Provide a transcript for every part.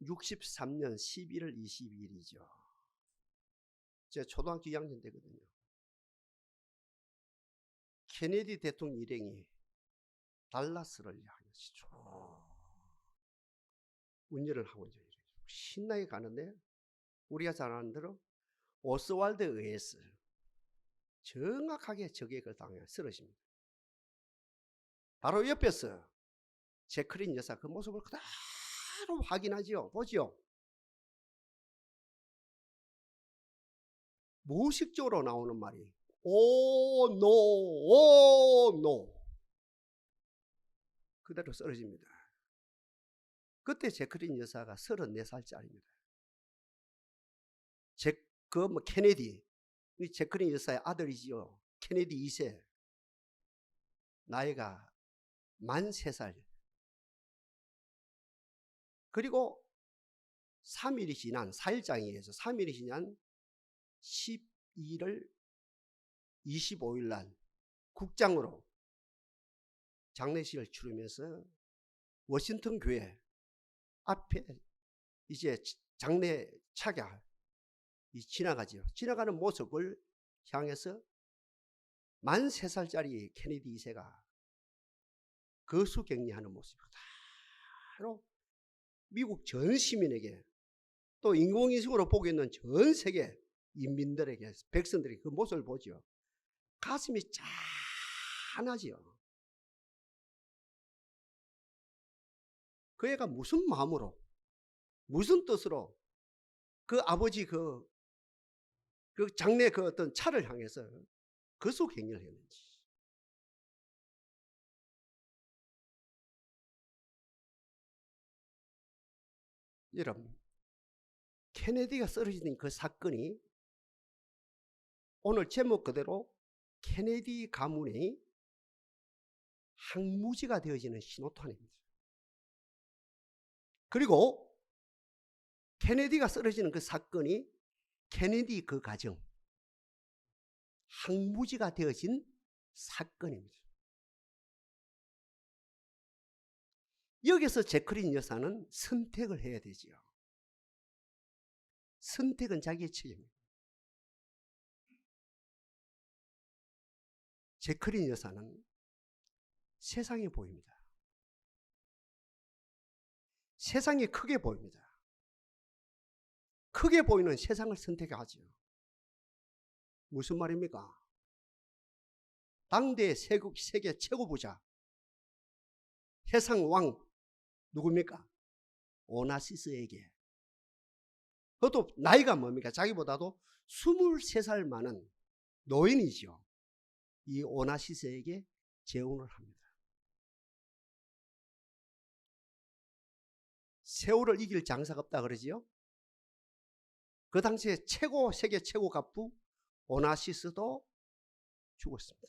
1963년 11월 22일이죠. 제 초등학교 2학년 되거든요. 케네디 대통령 일행이 달라스를 향해서 쭉 운전을 하고 이제 신나게 가는데 우리가 잘 아는 대로 오스왈드 의해서 정확하게 저격을 당해 쓰러집니다. 바로 옆에서 제클린 여사 그 모습을 그대로 확인하지요. 보지요. 무의식적으로 나오는 말이 오 노 그대로 쓰러집니다. 그때 제클린 여사가 34살짜리입니다. 케네디 제클린 여사의 아들이지요. 케네디 2세. 나이가 만 3살. 그리고 3일이 지난 4일장에서 3일이 지난 12월 25일 날 국장으로 장례식을 치르면서 워싱턴 교회 앞에 이제 장례차가 지나가죠. 지나가는 모습을 향해서 만 3살짜리 케네디 2세가 거수격리하는 모습이 그대로 미국 전 시민에게 또 인공위성으로 보고 있는 전 세계 인민들에게 백성들이 그 모습을 보죠. 가슴이 짠하지요. 그 애가 무슨 마음으로 무슨 뜻으로 그 아버지 그 장례 그 어떤 차를 향해서 거수격리를 했는지. 여러분, 케네디가 쓰러진 그 사건이 오늘 제목 그대로 케네디 가문의 항무지가 되어지는 신호탄입니다. 그리고 케네디가 쓰러지는 그 사건이 케네디 그 가정 항무지가 되어진 사건입니다. 여기서 제클린 여사는 선택을 해야 되지요. 선택은 자기의 책임입니다. 제클린 여사는 세상에 보입니다. 세상이 크게 보입니다. 크게 보이는 세상을 선택하지요. 무슨 말입니까? 당대 세계 최고 부자 해상 왕 누굽니까? 오나시스에게. 그것도 나이가 뭡니까? 자기보다도 23살 많은 노인이죠. 이 오나시스에게 재혼을 합니다. 세월을 이길 장사가 없다 그러지요. 그 당시에 세계 최고 갑부 오나시스도 죽었습니다.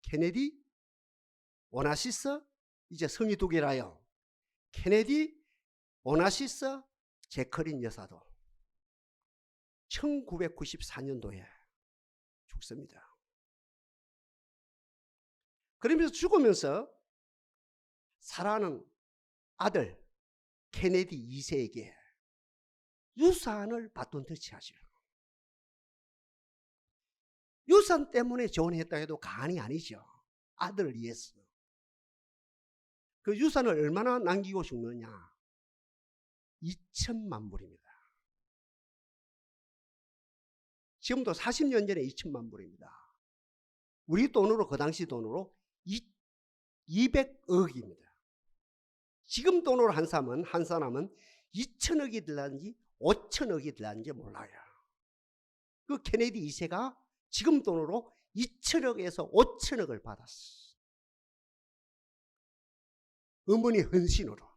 케네디, 오나시스, 이제 성이 두 개라요. 케네디, 오나시스, 제클린 여사도 1994년도에 죽습니다. 그러면서 죽으면서 사랑하는 아들 케네디 2세에게 유산을 바톤 터치하죠. 유산 때문에 재혼했다 해도 가안이 아니죠. 아들을 위해서. 그 유산을 얼마나 남기고 죽느냐? 2천만 불입니다. 지금도 40년 전에 2천만 불입니다. 우리 돈으로 그 당시 돈으로 200억입니다. 지금 돈으로 한 사람은 2천억이 들었는지 5천억이 들었는지 몰라요. 그 케네디 2세가 지금 돈으로 2천억에서 5천억을 받았어. 어머니 헌신으로.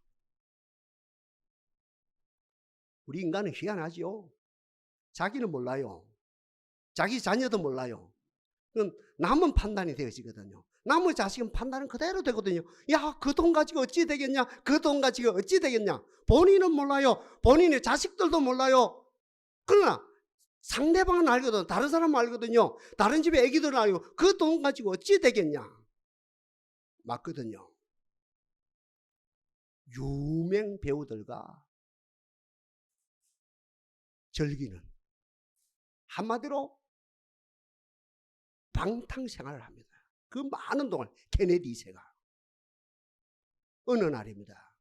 우리 인간은 희한하죠. 자기는 몰라요. 자기 자녀도 몰라요. 그건 남은 판단이 되어지거든요. 남의 자식은 판단은 그대로 되거든요. 야, 그 돈 가지고 어찌 되겠냐? 그 돈 가지고 어찌 되겠냐? 본인은 몰라요. 본인의 자식들도 몰라요. 그러나 상대방은 알거든. 다른 사람은 알거든요. 다른 집에 애기들은 알고 그 돈 가지고 어찌 되겠냐? 맞거든요. 유명 배우들과 즐기는, 한마디로 방탕생활을 합니다. 그 많은 동안 케네디 2세가 어느 날입니다.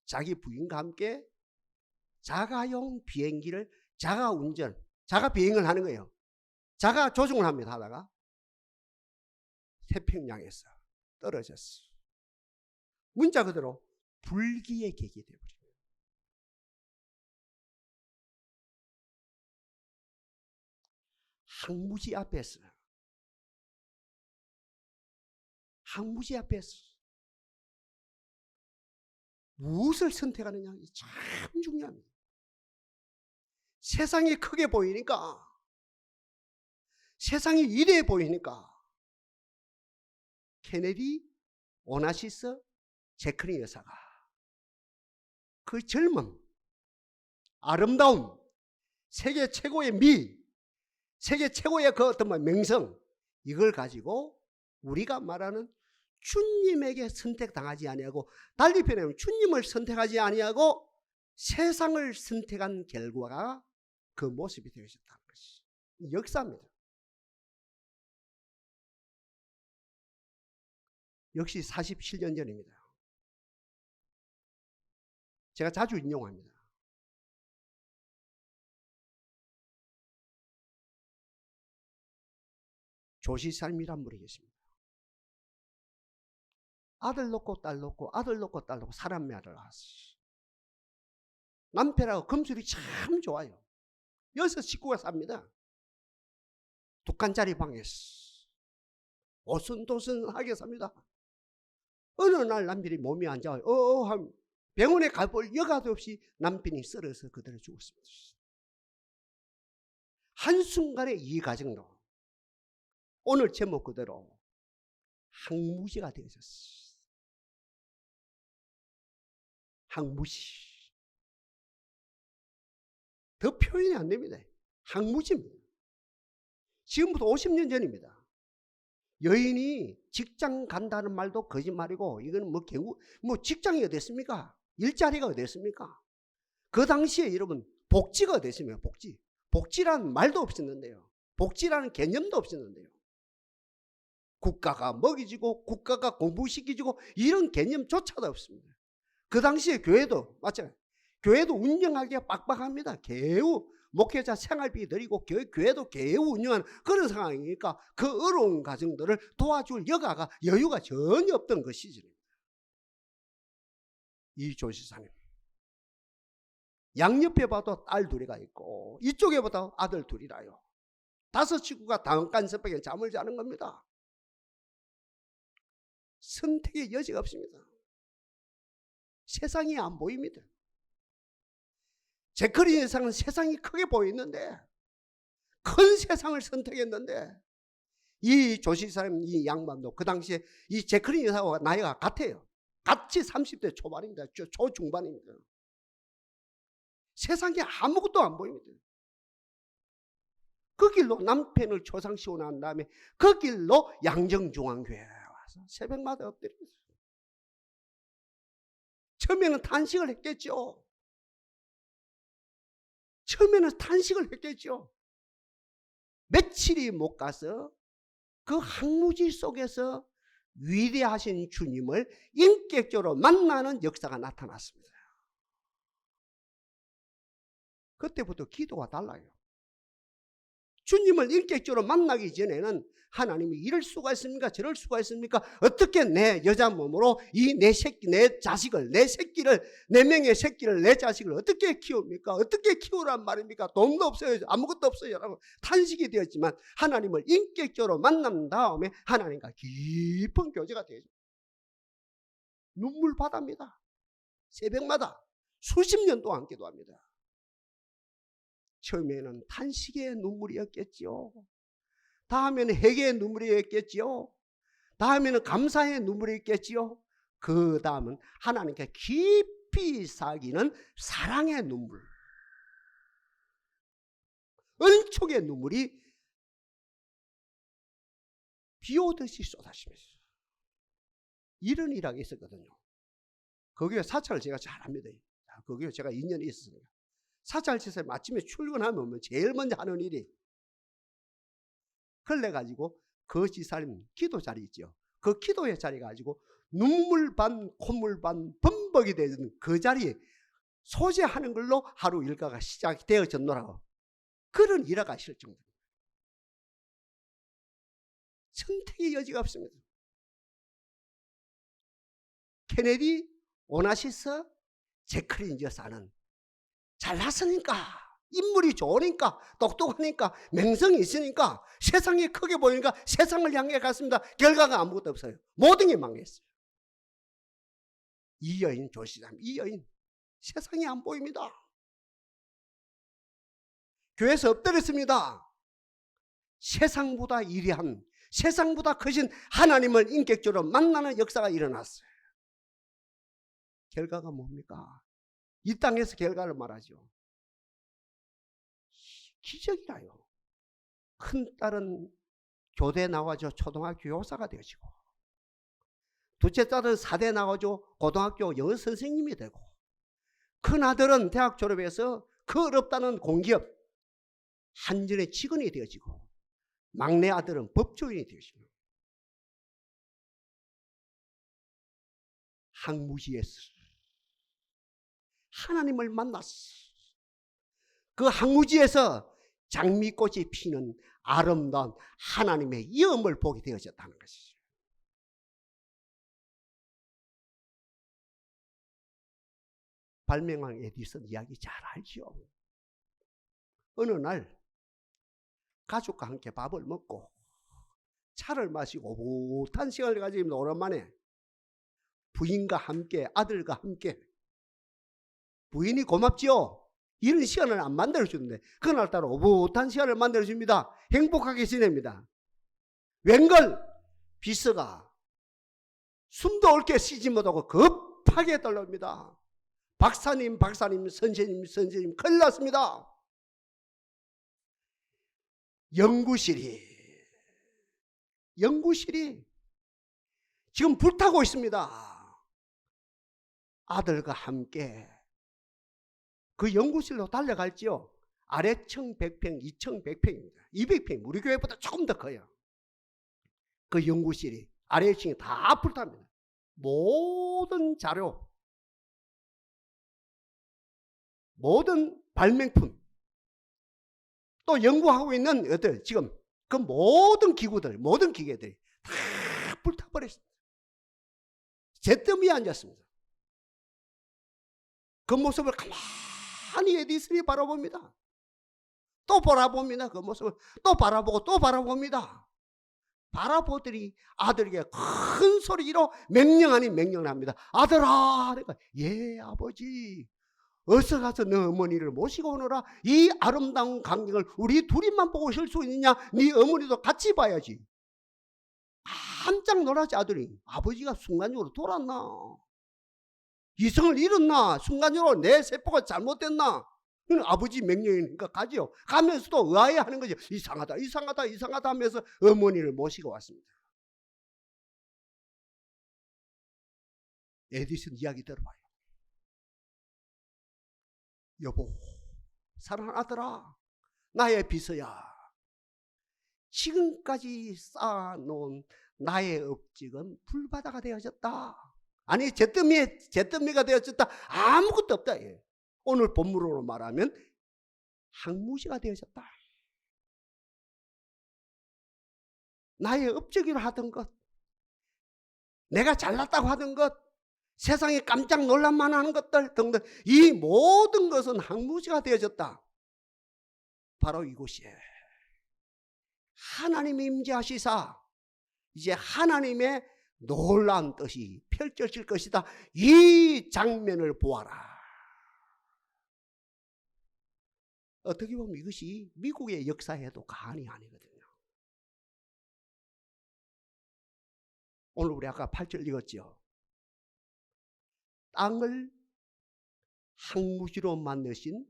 자기 부인과 함께 자가용 비행기를 자가 비행을 하는 거예요. 자가 조종을 합니다. 하다가 태평양에서 떨어졌어. 문자 그대로 불기의 객이 되어버립니다. 항무지 앞에서 무엇을 선택하느냐, 참 중요합니다. 세상이 크게 보이니까, 세상이 위대해 보이니까 케네디 오나시스 제클린 여사가 그 젊음, 아름다움, 세계 최고의 미, 세계 최고의 그 어떤 명성, 이걸 가지고 우리가 말하는 주님에게 선택당하지 아니하고, 달리 표현하면 주님을 선택하지 아니하고 세상을 선택한 결과가 그 모습이 되어졌다는 것이 역사입니다. 역시 47년 전입니다. 제가 자주 인용합니다. 조시살미란 분이 계십니다. 아들 놓고 딸 놓고 아들 놓고 딸 놓고 사람 매를 낳았어. 남편하고 금술이 참 좋아요. 6 식구가 삽니다. 2칸짜리 방에서 오순도순하게 삽니다. 어느 날 남편이 몸이 안 좋아요. 병원에 가볼 여가도 없이 남편이 쓰러서 그대로 죽었습니다. 한순간에 이 가정도 오늘 제목 그대로 항무지가 되어졌어. 항무지. 더 표현이 안 됩니다. 항무지입니다. 지금부터 50년 전입니다. 여인이 직장 간다는 말도 거짓말이고, 이거는 직장이 어딨습니까? 일자리가 어딨습니까? 그 당시에 여러분 복지가 어딨습니까? 복지라는 말도 없었는데요. 복지라는 개념도 없었는데요. 국가가 먹이주고 국가가 공부시키주고 이런 개념조차도 없습니다. 그 당시에 교회도 맞잖아요. 교회도 운영하기가 빡빡합니다. 개우 목회자 생활비 드리고 교회도 개우 운영하는 그런 상황이니까 그 어려운 가정들을 도와줄 여유가 전혀 없던 그 시절입니다. 이 조시사님, 양옆에 봐도 딸 둘이가 있고 이쪽에 봐도 아들 둘이라요. 5 식구가 다음간 새벽에 잠을 자는 겁니다. 선택의 여지가 없습니다. 세상이 안 보입니다. 제클린 여사는 세상이 크게 보이는데, 큰 세상을 선택했는데, 이 조시사님, 이 양반도 그 당시에 이 제클린 여사와 나이가 같아요. 같이 30대 초반입니다. 초중반입니다. 세상에 아무것도 안 보입니다. 그 길로 남편을 초상시고 난 다음에 그 길로 양정중앙교회에 와서 새벽마다 엎드렸어요. 처음에는 탄식을 했겠죠. 며칠이 못 가서 그 항무지 속에서 위대하신 주님을 인격적으로 만나는 역사가 나타났습니다. 그때부터 기도가 달라요. 주님을 인격적으로 만나기 전에는 하나님이 이럴 수가 있습니까? 저럴 수가 있습니까? 어떻게 내 여자 몸으로 내 자식을, 내 명의 새끼를, 내 자식을 어떻게 키웁니까? 어떻게 키우란 말입니까? 돈도 없어요. 아무것도 없어요. 라고 탄식이 되었지만, 하나님을 인격적으로 만난 다음에 하나님과 깊은 교제가 되죠. 눈물 바다입니다. 새벽마다 수십 년 동안 기도합니다. 처음에는 탄식의 눈물이었겠지요. 다음에는 회개의 눈물이었겠지요. 다음에는 감사의 눈물이었겠지요. 그 다음은 하나님께 깊이 사귀는 사랑의 눈물, 은총의 눈물이 비 오듯이 쏟아지면서 이런 일하고 있었거든요. 그 교회 사찰을 제가 잘합니다. 그 교회 제가 2년 있었습니다. 사찰지사에 아침에 출근하면 제일 먼저 하는 일이 그래가지고 그 지사님 기도 자리 있죠. 그 기도의 자리 가지고 눈물 반 콧물 반 범벅이 되는 그 자리에 소재하는 걸로 하루 일과가 시작이 되어졌노라고 그런 일화가 있을 정도입니다. 선택의 여지가 없습니다. 케네디, 오나시스, 제클린 여사는 잘났으니까, 인물이 좋으니까, 똑똑하니까, 명성이 있으니까, 세상이 크게 보이니까 세상을 향해 갔습니다. 결과가 아무것도 없어요. 모든 게 망했어요. 이 여인 조시장, 이 여인 세상이 안 보입니다. 교회에서 엎드렸습니다. 세상보다 위대한, 세상보다 크신 하나님을 인격적으로 만나는 역사가 일어났어요. 결과가 뭡니까? 이 땅에서 결과를 말하죠. 기적이라요. 큰 딸은 교대 나와서 초등학교 교사가 되어지고, 둘째 딸은 사대 나와서 고등학교 영어 선생님이 되고, 큰 아들은 대학 졸업해서 그 어렵다는 공기업 한전의 직원이 되어지고, 막내 아들은 법조인이 되어지고, 항무지에서 하나님을 만났어. 그 항무지에서 장미꽃이 피는 아름다운 하나님의 이음을 보게 되어졌다는 것이죠. 발명왕 에디슨 이야기 잘 알죠. 어느 날 가족과 함께 밥을 먹고 차를 마시고 오붓한 시간을 가지고 오랜만에 부인과 함께, 아들과 함께. 부인이 고맙지요. 이런 시간을 안 만들어주는데 그날따라 오붓한 시간을 만들어줍니다. 행복하게 지냅니다. 웬걸 비서가 숨도 옳게 쉬지 못하고 급하게 떨려옵니다. 박사님, 박사님, 선생님, 선생님, 큰일 났습니다. 연구실이 지금 불타고 있습니다. 아들과 함께 그 연구실로 달려갈지요. 아래층 100평, 2층 100평입니다. 200평, 우리 교회보다 조금 더 커요. 그 연구실이 아래층이 다 불탑니다. 모든 자료, 모든 발명품, 또 연구하고 있는 어떤 지금 그 모든 기구들, 모든 기계들이 다 불타버렸습니다. 잿더미에 앉았습니다. 그 모습을 가만히 에디슨이 바라봅니다. 또 바라봅니다. 그 모습을 또 바라보고 또 바라봅니다. 바라보더니 아들에게 큰 소리로 명령 아닌 명령을 합니다. 아들아, 내가 예 아버지, 어서 가서 너 어머니를 모시고 오너라. 이 아름다운 광경을 우리 둘이만 보고 쉴 수 있느냐? 네 어머니도 같이 봐야지. 깜짝 놀라지 아들이. 아버지가 순간적으로 돌았나? 이성을 잃었나? 순간적으로 내 세포가 잘못됐나? 아버지 명령이니까 가지요. 가면서도 의아해하는 거죠. 이상하다, 이상하다, 이상하다 하면서 어머니를 모시고 왔습니다. 에디슨 이야기 들어봐요. 여보, 사랑하는 아들아, 나의 비서야. 지금까지 쌓아놓은 나의 업적은 불바다가 되어졌다. 아니, 잿더미가 되어졌다. 아무것도 없다. 예. 오늘 본문으로 말하면 항무지가 되어졌다. 나의 업적이라 하던 것, 내가 잘났다고 하던 것, 세상에 깜짝 놀랄만 하는 것들 등등, 이 모든 것은 항무지가 되어졌다. 바로 이곳이에요. 하나님이 임재하시사 이제 하나님의 놀라운 뜻이 펼쳐질 것이다. 이 장면을 보아라. 어떻게 보면 이것이 미국의 역사에도 과언이 아니거든요. 오늘 우리 아까 8절 읽었죠. 땅을 항무지로 만드신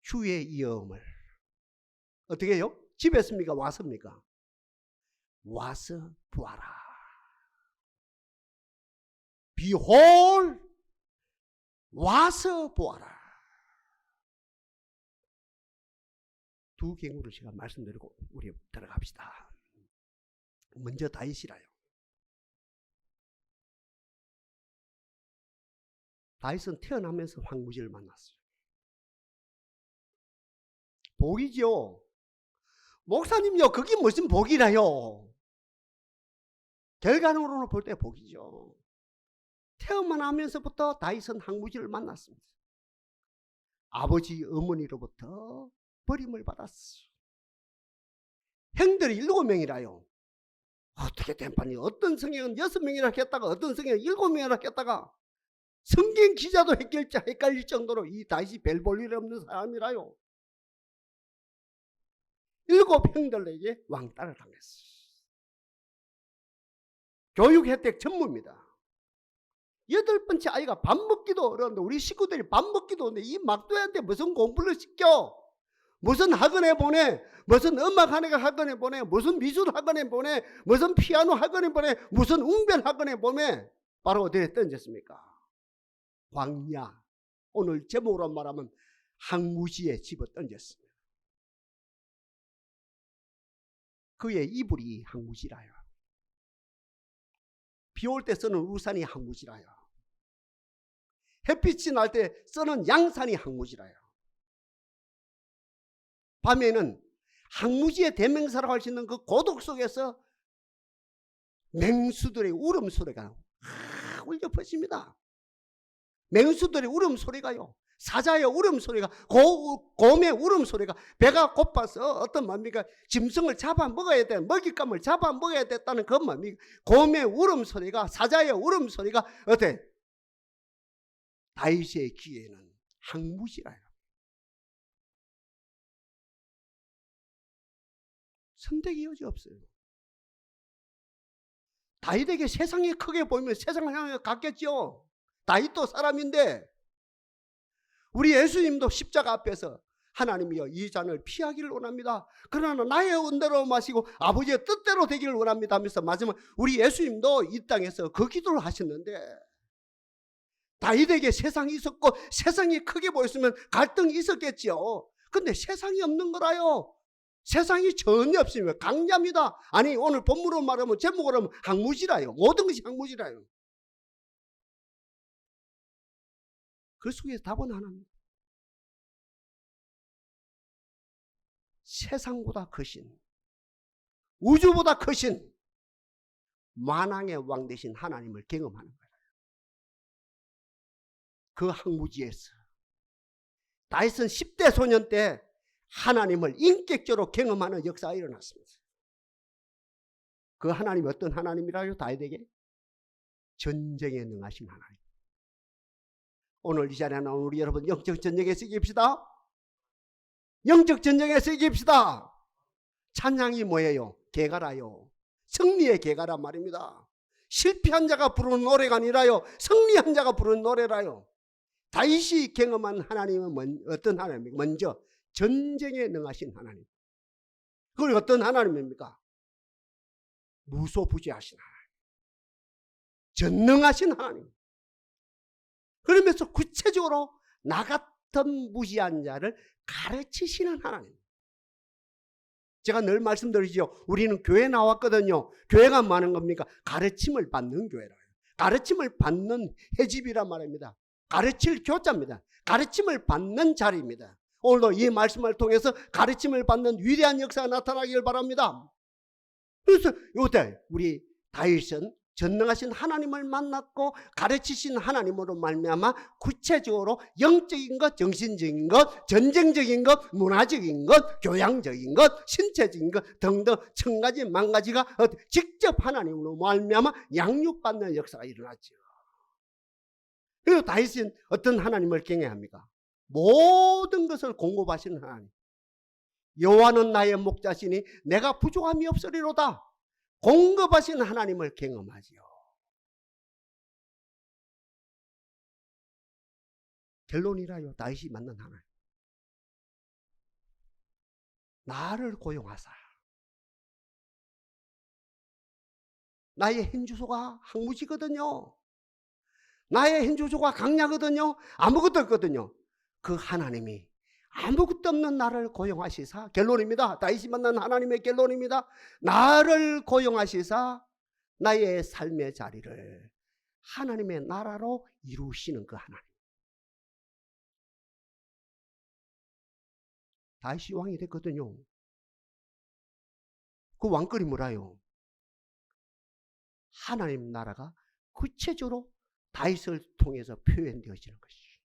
주의 이음을 어떻게 해요? 집에습니까? 와서입니까? 와서 보아라. Behold, 와서 보아라. 두 경우를 제가 말씀드리고 우리 들어갑시다. 먼저 다윗이라요. 다윗은 태어나면서 황무지를 만났어요. 복이죠. 목사님요, 그게 무슨 복이라요? 결과론으로 볼 때 복이죠. 태어나면서부터 다윗은 황무지를 만났습니다. 아버지 어머니로부터 버림을 받았어. 형들이 7명이라요. 어떻게 된 판이? 어떤 성경은 6명이라 했다가 어떤 성경은 7명이라 했다가 성경 기자도 헷갈릴 정도로 이 다윗이 별 볼 일 없는 사람이라요. 7 형들에게 왕따를 당했어. 교육 혜택 전무입니다. 8번째 아이가 밥 먹기도 어려운데, 우리 식구들이 밥 먹기도 어려운데 이 막둥이한테 무슨 공부를 시켜? 무슨 학원에 보내? 무슨 음악 학원에 보내? 무슨 미술 학원에 보내? 무슨 피아노 학원에 보내? 무슨 웅변 학원에 보내? 바로 어디에 던졌습니까? 광야. 오늘 제목으로 말하면 황무지에 집어 던졌습니다. 그의 이불이 황무지라요. 비 올 때 쓰는 우산이 황무지라요. 햇빛이 날 때 쓰는 양산이 황무지라요. 밤에는 황무지의 대명사라고 할 수 있는 그 고독 속에서 맹수들의 울음소리가 울려 퍼집니다. 맹수들의 울음소리가요, 사자의 울음소리가, 곰의 울음소리가, 배가 고파서 어떤 뭡니까? 짐승을 잡아먹어야 돼, 먹잇감을 잡아먹어야 됐다는 그 뭡니까? 곰의 울음소리가, 사자의 울음소리가 어때? 다윗의 귀에는 황무지라요. 선택의 여지 없어요. 다윗에게 세상이 크게 보이면 세상을 향해 갔겠죠. 다윗도 사람인데, 우리 예수님도 십자가 앞에서 하나님이여 이 잔을 피하기를 원합니다. 그러나 나의 은대로 마시고 아버지의 뜻대로 되기를 원합니다 하면서 마지막 우리 예수님도 이 땅에서 그 기도를 하셨는데, 다윗에게 세상이 있었고 세상이 크게 보였으면 갈등이 있었겠죠. 근데 세상이 없는 거라요. 세상이 전혀 없으면 강야입니다. 아니, 오늘 본문으로 말하면, 제목으로 하면 황무지라요. 모든 것이 황무지라요. 그 속에서 답은 하나입니다. 세상보다 크신, 우주보다 크신 만왕의 왕 되신 하나님을 경험하는 거예요. 그 황무지에서 다윗은 10대 소년 때 하나님을 인격적으로 경험하는 역사가 일어났습니다. 그 하나님이 어떤 하나님이라요? 다윗에게 전쟁에 능하신 하나님. 오늘 이 자리에 나온 우리 여러분, 영적 전쟁에서 이깁시다. 영적 전쟁에서 이깁시다. 찬양이 뭐예요? 개가라요. 승리의 개가라 말입니다. 실패한 자가 부르는 노래가 아니라요, 승리한 자가 부르는 노래라요. 다윗이 경험한 하나님은 어떤 하나님입니까? 먼저 전쟁에 능하신 하나님. 그걸 어떤 하나님입니까? 무소부지하신 하나님, 전능하신 하나님. 그러면서 구체적으로 나 같은 무지한 자를 가르치시는 하나님. 제가 늘 말씀드리죠. 우리는 교회 나왔거든요. 교회가 많은 겁니까? 가르침을 받는 교회라요. 가르침을 받는 회집이란 말입니다. 가르칠 교자입니다. 가르침을 받는 자리입니다. 오늘도 이 말씀을 통해서 가르침을 받는 위대한 역사가 나타나길 바랍니다. 그래서 이때 우리 다윗은 전능하신 하나님을 만났고 가르치신 하나님으로 말미암아 구체적으로 영적인 것, 정신적인 것, 전쟁적인 것, 문화적인 것, 교양적인 것, 신체적인 것 등등 천가지 만가지가 직접 하나님으로 말미암아 양육받는 역사가 일어났죠. 그리고 다윗은 어떤 하나님을 경외합니까? 모든 것을 공급하시는 하나님. 여호와는 나의 목자시니 내가 부족함이 없으리로다. 공급하신 하나님을 경험하지요. 결론이라요, 다윗이 만난 하나님. 나를 고용하사 나의 행주소가 황무지거든요. 나의 현주소가 강야거든요. 아무것도 없거든요. 그 하나님이 아무것도 없는 나를 고용하시사, 결론입니다. 다윗이 만난 하나님의 결론입니다. 나를 고용하시사 나의 삶의 자리를 하나님의 나라로 이루시는 그 하나님. 다윗이 왕이 됐거든요. 그 왕권이 뭐라요? 하나님 나라가 구체적으로 다윗을 통해서 표현되어지는 것이죠.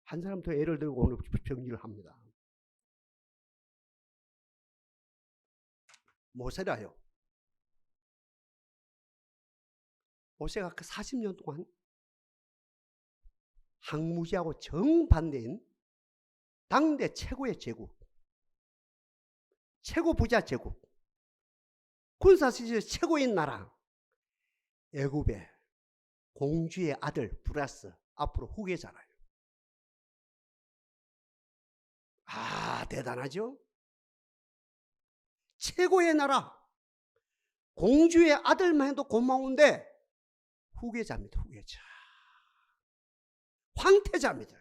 한 사람 더 예를 들고 오늘 정리를 합니다. 모세라요. 모세가 그 40년 동안 항무지하고 정반대인 당대 최고의 제국, 최고 부자 제국, 군사시설 최고인 나라 애굽의 공주의 아들 플러스 앞으로 후계자라요. 아, 대단하죠? 최고의 나라, 공주의 아들만 해도 고마운데 후계자입니다. 후계자, 황태자입니다.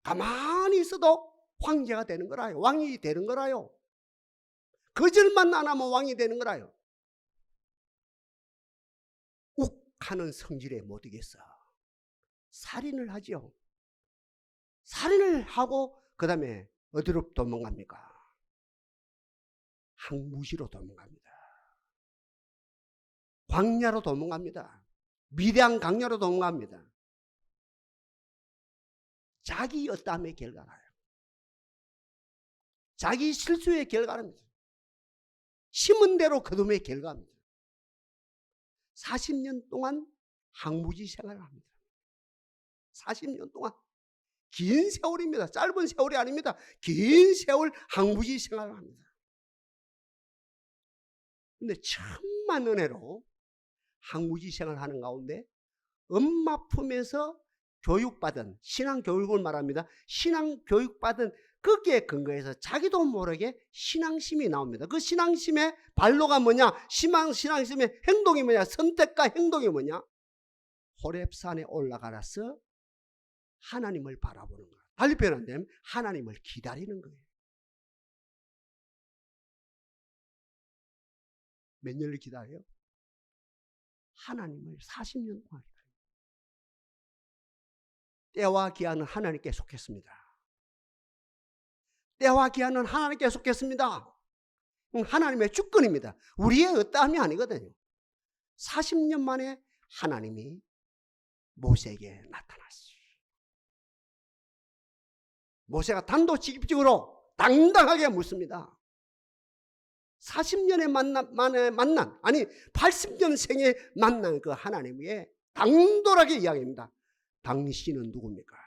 가만히 있어도 황제가 되는 거라요. 왕이 되는 거라요. 거절만 안 하면 왕이 되는 거라요. 욱하는 성질에 못 이겠어. 살인을 하죠. 살인을 하고 그 다음에 어디로 도망갑니까? 항무지로 도망갑니다. 광야로 도망갑니다. 미대한 강야로 도망갑니다. 자기 어떠함의 결과라요. 자기 실수의 결과입니다. 심은 대로 거둠의 결과입니다. 40년 동안 항무지 생활을 합니다. 40년 동안. 긴 세월입니다. 짧은 세월이 아닙니다. 긴 세월 항무지 생활을 합니다. 근데 천만 은혜로 항무지 생활을 하는 가운데 엄마 품에서 교육받은, 신앙교육을 말합니다. 신앙교육받은 거기에 근거해서 자기도 모르게 신앙심이 나옵니다. 그 신앙심의 발로가 뭐냐? 신앙심의 행동이 뭐냐? 선택과 행동이 뭐냐? 호렙산에 올라가서 하나님을 바라보는 거예요. 달리 표현하면 하나님을 기다리는 거예요. 몇 년을 기다려요? 하나님을 40년 동안 기다려요. 때와 기한은 하나님께 속했습니다. 때와 기한은 하나님께 속했습니다. 하나님의 주권입니다. 우리의 어떠함이 아니거든요. 40년 만에 하나님이 모세에게 나타났어요. 모세가 단도직입적으로 당당하게 묻습니다. 40년에 만에 만난, 아니 80년 생에 만난 그 하나님의 당돌하게 이야기합니다. 당신은 누굽니까?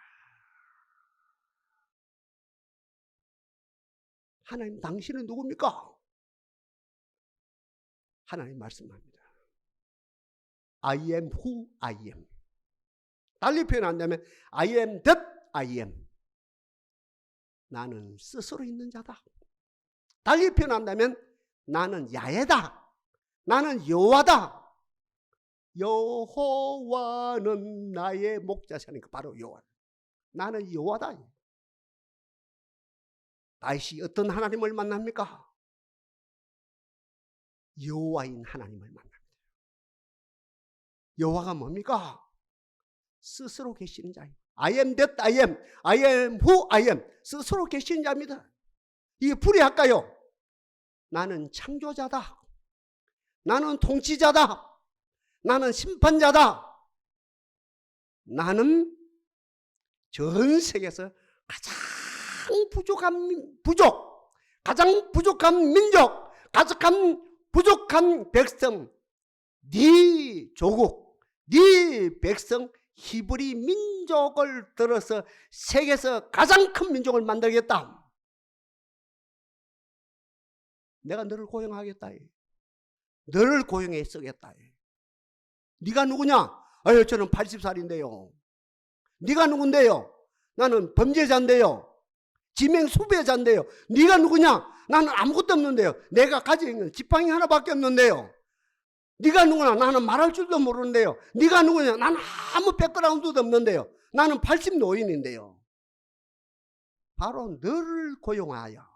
하나님, 당신은 누굽니까? 하나님 말씀합니다. I am who I am. 달리 표현한다면 I am that I am. 나는 스스로 있는 자다. 달리 표현한다면 나는 야훼다. 나는 여호와다. 여호와는 나의 목자시니까 바로 여호와. 나는 여호와다. 다윗이 어떤 하나님을 만납니까? 여호와인 하나님을 만납니다. 여호와가 뭡니까? 스스로 계시는 자예요. I am that I am. I am who I am. 스스로 계시는 자입니다. 이게 불이할까요? 나는 창조자다. 나는 통치자다. 나는 심판자다. 나는 전 세계에서 가장 가장 부족한 민족, 가장 부족한 백성, 네 조국, 네 백성 히브리 민족을 들어서 세계에서 가장 큰 민족을 만들겠다. 내가 너를 고용하겠다. 너를 고용해 쓰겠다. 네가 누구냐? 아유, 저는 80살인데요. 네가 누군데요? 나는 범죄자인데요. 지명수배자인데요. 네가 누구냐? 나는 아무것도 없는데요. 내가 가지고 있는 지팡이 하나밖에 없는데요. 네가 누구냐? 나는 말할 줄도 모르는데요. 네가 누구냐? 나는 아무 백그라운드도 없는데요. 나는 80 노인인데요. 바로 너를 고용하여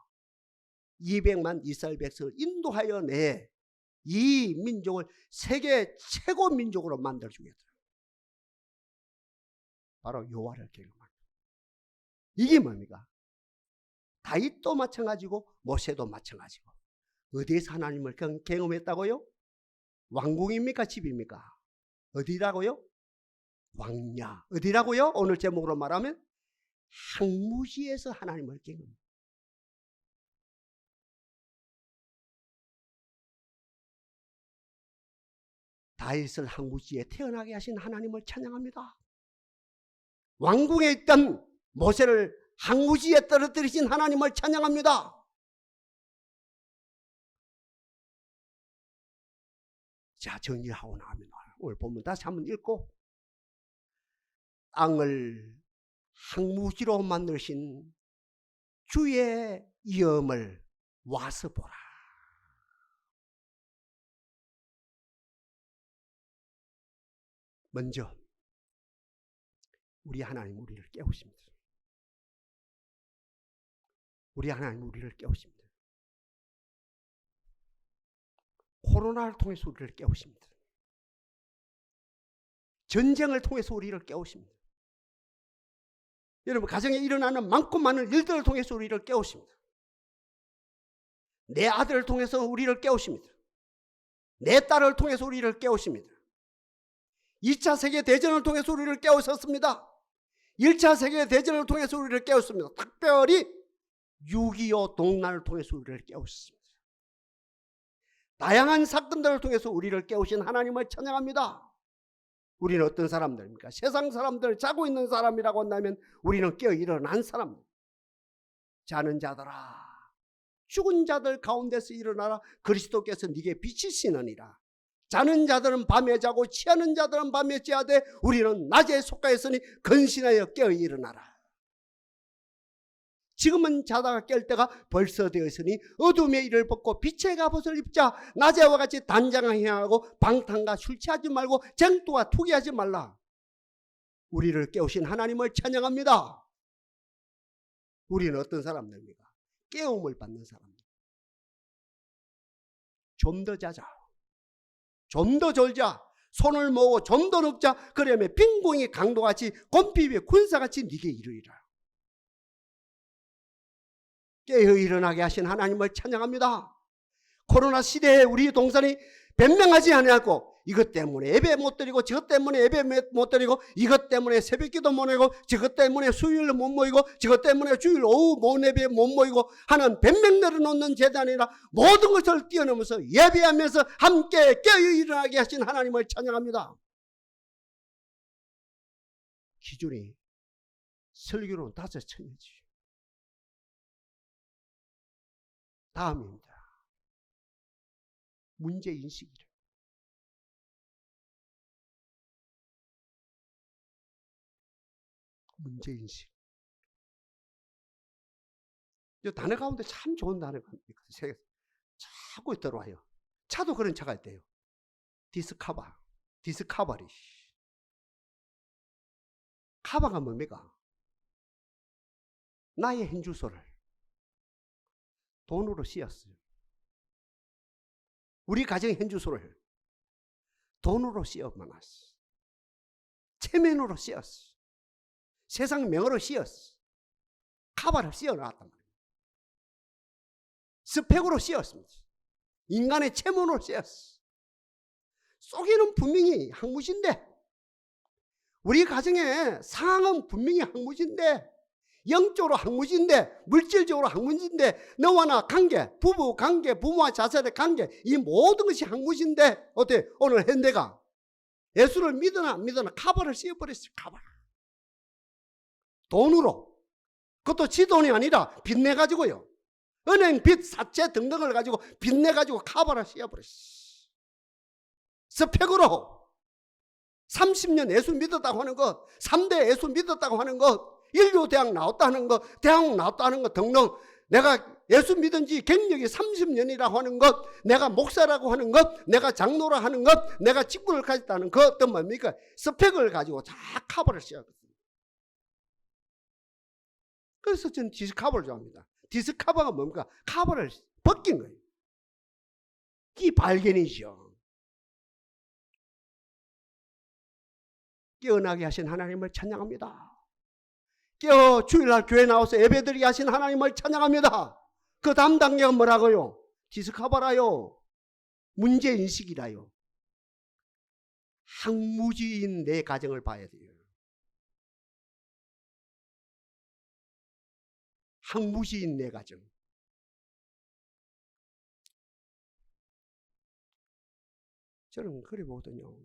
200만 이스라엘 백성을 인도하여 내 이 민족을 세계 최고 민족으로 만들어주겠다. 바로 여호와를 경험합니다. 이게 뭡니까? 다윗도 마찬가지고 모세도 마찬가지고. 어디에서 하나님을 경험했다고요? 왕궁입니까? 집입니까? 어디라고요? 왕냐. 어디라고요? 오늘 제목으로 말하면 항무지에서 하나님을 경험합니다. 다윗을 항무지에 태어나게 하신 하나님을 찬양합니다. 왕궁에 있던 모세를 항무지에 떨어뜨리신 하나님을 찬양합니다. 자, 정리하고 나면 오늘 본문 다시 한번 읽고, 땅을 항무지로 만드신 주의 이엄을 와서 보라. 먼저 우리 하나님 우리를 깨우십니다. 우리 하나님 우리를 깨우십니다. 코로나를 통해서 우리를 깨우십니다. 전쟁을 통해서 우리를 깨우십니다. 여러분, 가정에 일어나는 많고 많은 일들을 통해서 우리를 깨우십니다. 내 아들을 통해서 우리를 깨우십니다. 내 딸을 통해서 우리를 깨우십니다. 2차 세계대전을 통해서 우리를 깨우셨습니다. 1차 세계대전을 통해서 우리를 깨웠습니다. 특별히 6.25 동란을 통해서 우리를 깨우셨습니다. 다양한 사건들을 통해서 우리를 깨우신 하나님을 찬양합니다. 우리는 어떤 사람들입니까? 세상 사람들, 자고 있는 사람이라고 한다면 우리는 깨어 일어난 사람들. 자는 자들아, 죽은 자들 가운데서 일어나라. 그리스도께서 네게 빛이시느니라. 자는 자들은 밤에 자고 취하는 자들은 밤에 취하되 우리는 낮에 속하였으니 근신하여 깨어 일어나라. 지금은 자다가 깰 때가 벌써 되었으니 어둠의 일을 벗고 빛의 갑옷을 입자. 낮에와 같이 단장하게 하고 방탕과 술 취하지 말고 쟁투와 투기하지 말라. 우리를 깨우신 하나님을 찬양합니다. 우리는 어떤 사람들입니까? 깨움을 받는 사람들. 좀 더 자자, 좀 더 졸자, 손을 모으고 좀 더 눕자. 그러면 빈궁이 강도같이 곰피비의 군사같이 네게 이르리라. 깨어 일어나게 하신 하나님을 찬양합니다. 코로나 시대에 우리 동산이 변명하지 아니하고 이것 때문에 예배 못 드리고 저것 때문에 예배 못 드리고 이것 때문에 새벽기도 못 모이고 저것 때문에 수요일 못 모이고 저것 때문에 주일 오후 예배 못 모이고 하는 변명들을 놓는 재단이라 모든 것을 뛰어넘어서 예배하면서 함께 깨어 일어나게 하신 하나님을 찬양합니다. 기준이 설교로는 5천이지. 다음입니다. 문제인식이래. 문제인식. 이 단어 가운데 참 좋은 단어가 자꾸 들어와요. 차도 그런 차가 있대요. 디스커버리. 카바가 뭡니까? 나의 현주소를 돈으로 씌었어요. 우리 가정의 현주소를 돈으로 씌어놨어. 체면으로 씌었어. 세상 명으로 씌었어. 카바를 씌워놨단 말이에요. 스펙으로 씌웠습니다. 인간의 체면으로 씌었어. 속에는 분명히 항무신데, 우리 가정의 상황은 분명히 항무신데, 영적으로 항무신데, 물질적으로 항무신데, 너와 나 관계, 부부 관계, 부모와 자손의 관계, 이 모든 것이 항무신데, 어때? 오늘 현대가 예수를 믿으나 안 믿으나 카바를 씌워버렸어요. 카바. 돈으로. 그것도 지 돈이 아니라 빚내가지고요. 은행 빚, 사채 등등을 가지고 빚내가지고 카바를 씌워버렸어요. 스펙으로 30년 예수 믿었다고 하는 것, 3대 예수 믿었다고 하는 것, 인류대학 나왔다 하는 것, 대학 나왔다 하는 것 등등, 내가 예수 믿은 지 경력이 30년이라고 하는 것, 내가 목사라고 하는 것, 내가 장로라 하는 것, 내가 직분을 가졌다는 그 어떤 뭡니까? 스펙을 가지고 다 커버를 시작했습니다. 그래서 저는 디스커버를 좋아합니다. 디스커버가 뭡니까? 커버를 벗긴 거예요. 이 발견이죠. 깨어나게 하신 하나님을 찬양합니다. 깨어 주일날 교회 나와서 예배드리게 하신 하나님을 찬양합니다. 그 다음 단계가 뭐라고요? 디스커버라요. 문제인식이라요. 항무지인 내 가정을 봐야 돼요. 항무지인 내 가정. 저는 그래 보거든요.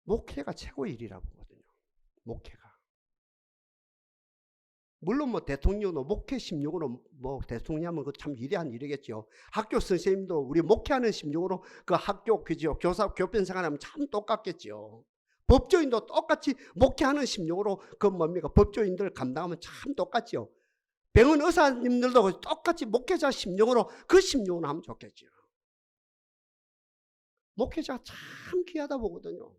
목회가 최고의 일이라고 보거든요. 목회가. 물론 뭐 대통령도 목회 심령으로 뭐 대통령하면 그 참 위대한 일이겠죠. 학교 선생님도 우리 목회하는 심령으로 그 학교 그죠 교사 교편 생활하면 참 똑같겠죠. 법조인도 똑같이 목회하는 심령으로 그 뭡니까 법조인들 감당하면 참 똑같죠. 병원 의사님들도 똑같이 목회자 심령으로 그 심령으로 하면 좋겠죠. 목회자가 참 귀하다 보거든요.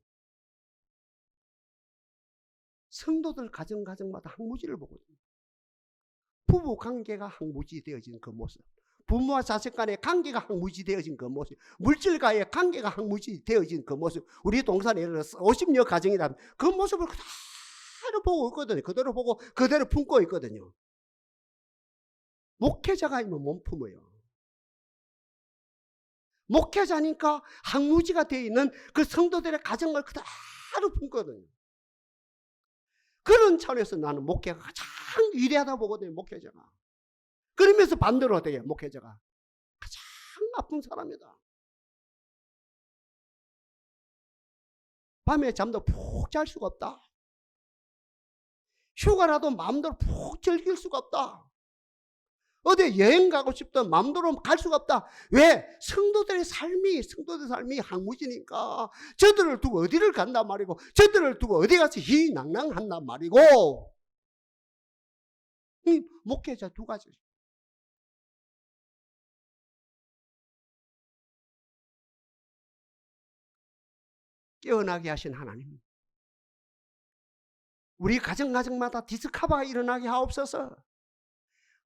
성도들 가정마다 항무지를 보거든요. 부부 관계가 항무지 되어진 그 모습, 부모와 자식 간의 관계가 항무지 되어진 그 모습, 물질과의 관계가 항무지 되어진 그 모습, 우리 동산에 예를 들어서 50여 가정이라면 그 모습을 그대로 보고 있거든요. 그대로 보고 그대로 품고 있거든요. 목회자가 있으면 못 품어요. 목회자니까 항무지가 되어 있는 그 성도들의 가정을 그대로 품거든요. 그런 차원에서 나는 목회가 가장 위대하다 보거든요. 목회자가. 그러면서 반대로 어떻게 해요? 목회자가 가장 나쁜 사람이다. 밤에 잠도 푹 잘 수가 없다. 휴가라도 마음대로 푹 즐길 수가 없다. 어디 여행 가고 싶던 마음대로 갈 수가 없다. 왜? 성도들의 삶이 항무지니까 저들을 두고 어디를 간단 말이고 저들을 두고 어디 가서 희낭낭한단 말이고. 목회자 두 가지. 깨어나게 하신 하나님. 우리 가정마다 디스커버가 일어나게 하옵소서.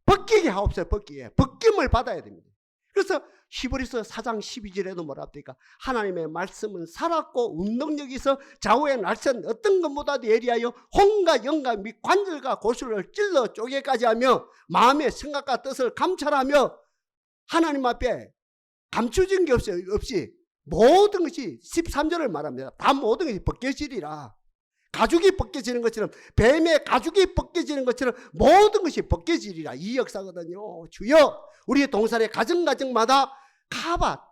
벗기게 하옵소서. 벗김을 받아야 됩니다. 그래서 히브리서 4장 12절에도 뭐라 합니까? 하나님의 말씀은 살았고 운동력이 있어 좌우의 날선 어떤 것보다도 예리하여 혼과 영과 및 관절과 고수를 찔러 쪼개까지 하며 마음의 생각과 뜻을 감찰하며 하나님 앞에 감추진 게 없이 모든 것이 13절을 말합니다. 다 모든 것이 벗겨지리라. 가죽이 벗겨지는 것처럼 뱀의 가죽이 벗겨지는 것처럼 모든 것이 벗겨지리라. 이 역사거든요. 주여 우리 동산의 가정마다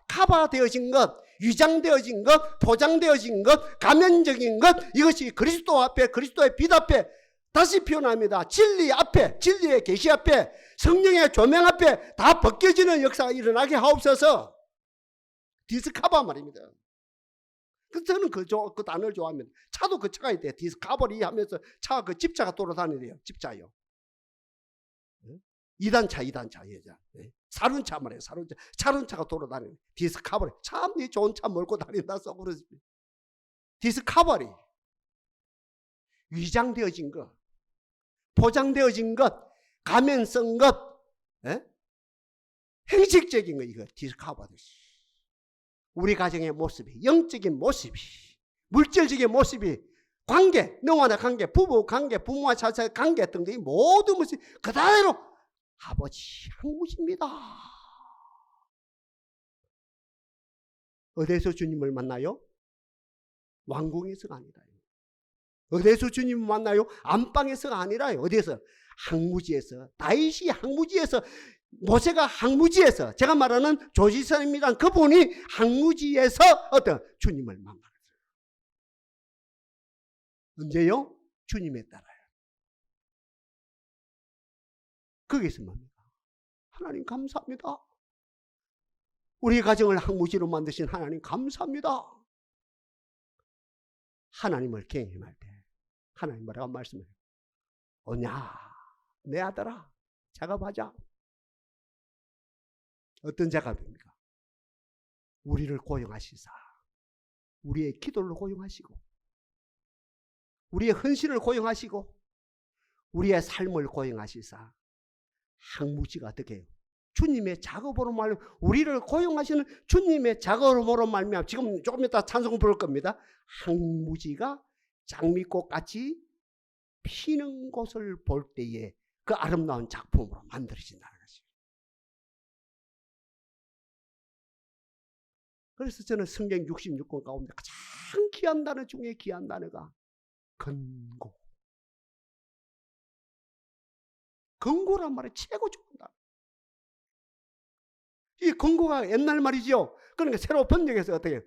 카바되어진 것, 위장되어진 것, 포장되어진 것, 가면적인 것, 이것이 그리스도 앞에 그리스도의 빛 앞에 다시 표현합니다. 진리 앞에, 진리의 계시 앞에, 성령의 조명 앞에 다 벗겨지는 역사가 일어나게 하옵소서. 디스커버 말입니다. 그래서 저는 그 단어를 좋아합니다. 차도 그 차가 있대요. 디스커버리 하면서 차가 그 집차가 돌아다니래요. 집차요. 2단차. 여자. 사륜차 말이에요. 차륜차가 돌아다니는 디스커버리. 참 이 좋은 차 몰고 다닌다 속으로. 디스커버리. 위장되어진 것, 포장되어진 것, 가면성 것, 형식적인 것, 이거 디스커버리. 우리 가정의 모습이, 영적인 모습이, 물질적인 모습이, 관계, 너와 나 관계, 부부 관계, 부모와 자식 관계 등등의 모든 것이 그대로 아버지 항무지입니다. 어디서 주님을 만나요? 왕궁에서가 아니라. 어디서 주님을 만나요? 안방에서가 아니라 어디에서? 항무지에서. 다윗이 항무지에서, 모세가 항무지에서, 제가 말하는 조지선입니다. 그분이 항무지에서 어떤 주님을 만나요. 언제요? 주님에 따라요. 거기서 뭡니까? 하나님 감사합니다. 우리 가정을 항무지로 만드신 하나님 감사합니다. 하나님을 경험할 때 하나님 뭐라고 말씀해요? 오냐 내 아들아 작업하자. 어떤 작업입니까? 우리를 고용하시사 우리의 기도를 고용하시고 우리의 헌신을 고용하시고 우리의 삶을 고용하시사 항무지가 어떻게 해요? 주님의 작업으로 말미암아 우리를 고용하시는 주님의 작업으로 말미암아 지금 조금 이따 찬송 부를 겁니다. 항무지가 장미꽃같이 피는 곳을 볼 때에 그 아름다운 작품으로 만들어진다는 것이죠. 그래서 저는 성경 66권 가운데 가장 귀한 단어 중에 귀한 단어가 근고. 근고란 말이 최고 좋은 단어. 이 근고가 옛날 말이죠. 그러니까 새로 번역해서 어떻게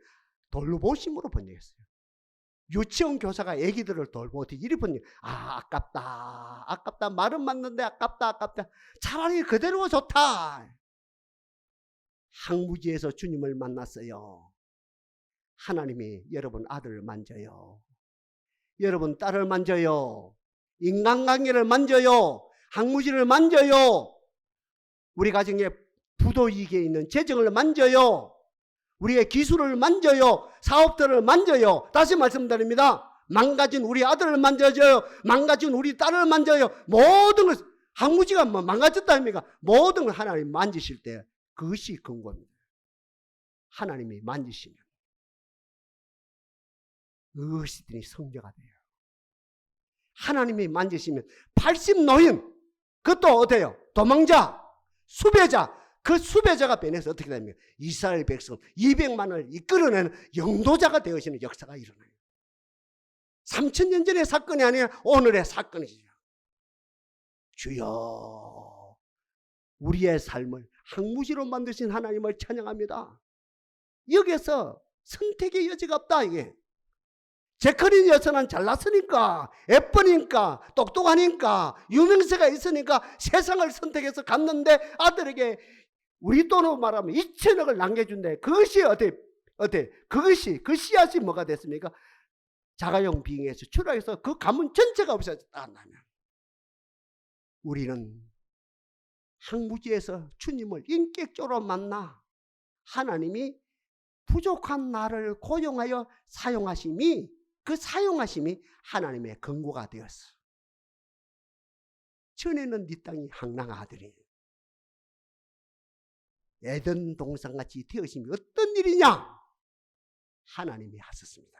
돌보심으로 번역했어요. 유치원 교사가 애기들을 돌보 어떻게 이리 번역. 아깝다 아깝다 말은 맞는데 아깝다 차라리 그대로 좋다. 항무지에서 주님을 만났어요. 하나님이 여러분 아들을 만져요. 여러분 딸을 만져요. 인간관계를 만져요. 항무지를 만져요. 우리 가정에 부도이익에 있는 재정을 만져요. 우리의 기술을 만져요. 사업들을 만져요. 다시 말씀드립니다. 망가진 우리 아들을 만져줘요. 망가진 우리 딸을 만져요. 모든 걸 항무지가 뭐 망가졌다 합니까? 모든 걸 하나님 만지실 때 그것이 근거입니다. 하나님이 만지시면 의식들이 성자가 돼요. 하나님이 만지시면 80노인 그것도 어때요? 도망자, 수배자 그 수배자가 변해서 어떻게 됩니까? 이스라엘 백성 200만을 이끌어내는 영도자가 되어지는 역사가 일어나요. 3000년 전의 사건이 아니라 오늘의 사건이죠. 주여 우리의 삶을 항무지로 만드신 하나님을 찬양합니다. 여기에서 선택의 여지가 없다 이게. 제커린 여사는 잘났으니까 예쁘니까 똑똑하니까 유명세가 있으니까 세상을 선택해서 갔는데 아들에게 우리 돈으로 말하면 2천억을 남겨준대. 그것이 어때? 그것이 그 씨앗이 뭐가 됐습니까? 자가용 빙에서 출하해서 그 가문 전체가 없어졌다 한다면 우리는 항무지에서 주님을 인격적으로 만나 하나님이 부족한 나를 고용하여 사용하심이 그 사용하심이 하나님의 근거가 되었어. 전에는 네 땅이 항랑하더니 에덴 동산같이 되어심이 어떤 일이냐? 하나님이 하셨습니다.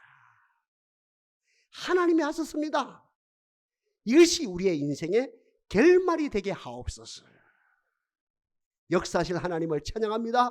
하나님이 하셨습니다. 이것이 우리의 인생의 결말이 되게 하옵소서. 역사하실 하나님을 찬양합니다.